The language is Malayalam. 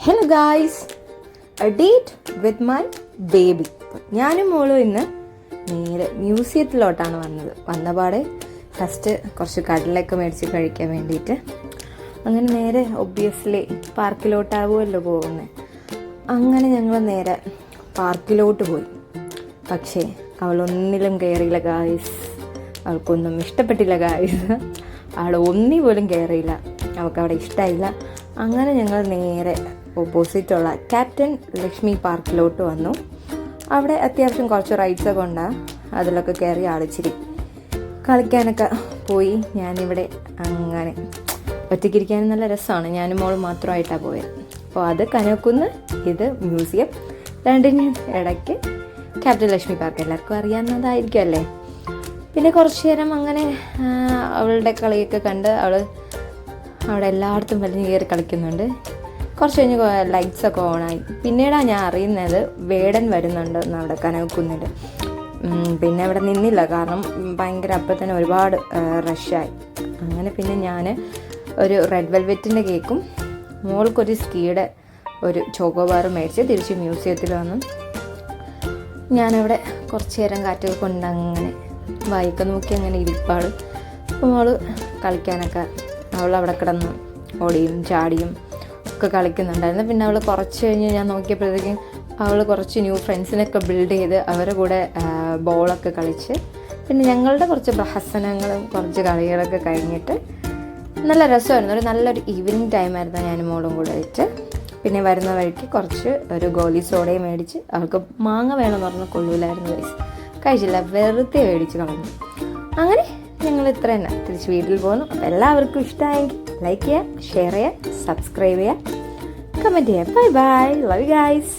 Hello guys, A date with my baby. ഞാനും മോളും ഇന്ന് നേരെ മ്യൂസിയത്തിലോട്ടാണ് വന്നപാടെ ഫസ്റ്റ് കുറച്ച് കടലൊക്കെ മേടിച്ച് കഴിക്കാൻ വേണ്ടിയിട്ട് അങ്ങനെ നേരെ ഒബ്വിയസ്ലി പാർക്കിലോട്ടാവുമല്ലോ പോകുന്നത്. അങ്ങനെ ഞങ്ങൾ നേരെ പാർക്കിലോട്ട് പോയി. പക്ഷേ അവളൊന്നിലും കയറിയില്ല ഗായ്സ്. അവൾക്കൊന്നും ഇഷ്ടപ്പെട്ടില്ല ഗായ്സ്. അവൾ ഒന്നി പോലും കയറിയില്ല, അവൾക്ക് അവിടെ ഇഷ്ടമായില്ല. അങ്ങനെ ഞങ്ങൾ നേരെ ഓപ്പോസിറ്റുള്ള ക്യാപ്റ്റൻ ലക്ഷ്മി പാർക്കിലോട്ട് വന്നു. അവിടെ അത്യാവശ്യം കുറച്ച് റൈഡ്സൊക്കെ ഉണ്ടാകും, അതിലൊക്കെ കയറി ആളിച്ചിരി കളിക്കാനൊക്കെ പോയി. ഞാനിവിടെ അങ്ങനെ ഒറ്റയ്ക്കിരിക്കാനും നല്ല രസമാണ്. ഞാനും മോൾ മാത്രമായിട്ടാണ് പോയത്. അപ്പോൾ അത് കനക്കുന്ന്, ഇത് മ്യൂസിയം, രണ്ടിനും ഇടയ്ക്ക് ക്യാപ്റ്റൻ ലക്ഷ്മി പാർക്ക്. എല്ലാവർക്കും അറിയാവുന്നതായിരിക്കും അല്ലേ. പിന്നെ കുറച്ച് നേരം അങ്ങനെ അവളുടെ കളിയൊക്കെ കണ്ട് അവൾ അവിടെ എല്ലായിടത്തും വലിഞ്ഞ് കയറി കളിക്കുന്നുണ്ട്. കുറച്ച് കഴിഞ്ഞ് ലൈറ്റ്സൊക്കെ ഓണായി. പിന്നീടാണ് ഞാൻ അറിയുന്നത് വേടൻ വരുന്നുണ്ട് എന്ന് അവിടെ കനകുന്നിൽ. പിന്നെ അവിടെ നിന്നില്ല, കാരണം ഭയങ്കര അപ്പം തന്നെ ഒരുപാട് റഷായി. അങ്ങനെ പിന്നെ ഞാൻ ഒരു റെഡ് വെൽവെറ്റിൻ്റെ കേക്കും മോൾക്കൊരു സ്കീയുടെ ഒരു ചോക്കോബാറും മേടിച്ച് തിരിച്ച് മ്യൂസിയത്തിൽ വന്നു. ഞാനവിടെ കുറച്ച് നേരം കാറ്റൊക്കെ കൊണ്ട് അങ്ങനെ വായിക്ക നോക്കി അങ്ങനെ ഇരിപ്പാട്. അപ്പോൾ മോൾ കളിക്കാനൊക്കെ അവൾ അവിടെ കിടന്ന് ഓടിയും ചാടിയും ഒക്കെ കളിക്കുന്നുണ്ടായിരുന്നു. പിന്നെ അവൾ കുറച്ച് കഴിഞ്ഞ് ഞാൻ നോക്കിയപ്പോഴത്തേക്കും അവൾ കുറച്ച് ന്യൂ ഫ്രണ്ട്സിനൊക്കെ ബിൽഡ് ചെയ്ത് അവരുടെ കൂടെ ബോളൊക്കെ കളിച്ച് പിന്നെ ഞങ്ങളുടെ കുറച്ച് പ്രഹസനങ്ങളും കുറച്ച് കളികളൊക്കെ കഴിഞ്ഞിട്ട് നല്ല രസമായിരുന്നു. നല്ലൊരു ഈവനിങ് ടൈമായിരുന്നു ഞാൻ മോളും കൂടെ ആയിട്ട്. പിന്നെ വരുന്ന വഴിക്ക് കുറച്ച് ഒരു ഗോലി സോഡയും മേടിച്ച്, അവൾക്ക് മാങ്ങ വേണമെന്ന് പറഞ്ഞാൽ കൊള്ളൂലായിരുന്നു, കഴിച്ചില്ല, വെറുതെ മേടിച്ച് കളഞ്ഞു. അങ്ങനെ ഞങ്ങൾ ഇത്ര തന്നെ തിരിച്ച് വീട്ടിൽ പോകുന്നു. അപ്പോൾ എല്ലാവർക്കും ഇഷ്ടമായെങ്കിൽ ലൈക്ക് ചെയ്യുക, ഷെയർ ചെയ്യുക, സബ്സ്ക്രൈബ് ചെയ്യുക, കമൻറ്റ് ചെയ്യുക. Bye bye, love you guys.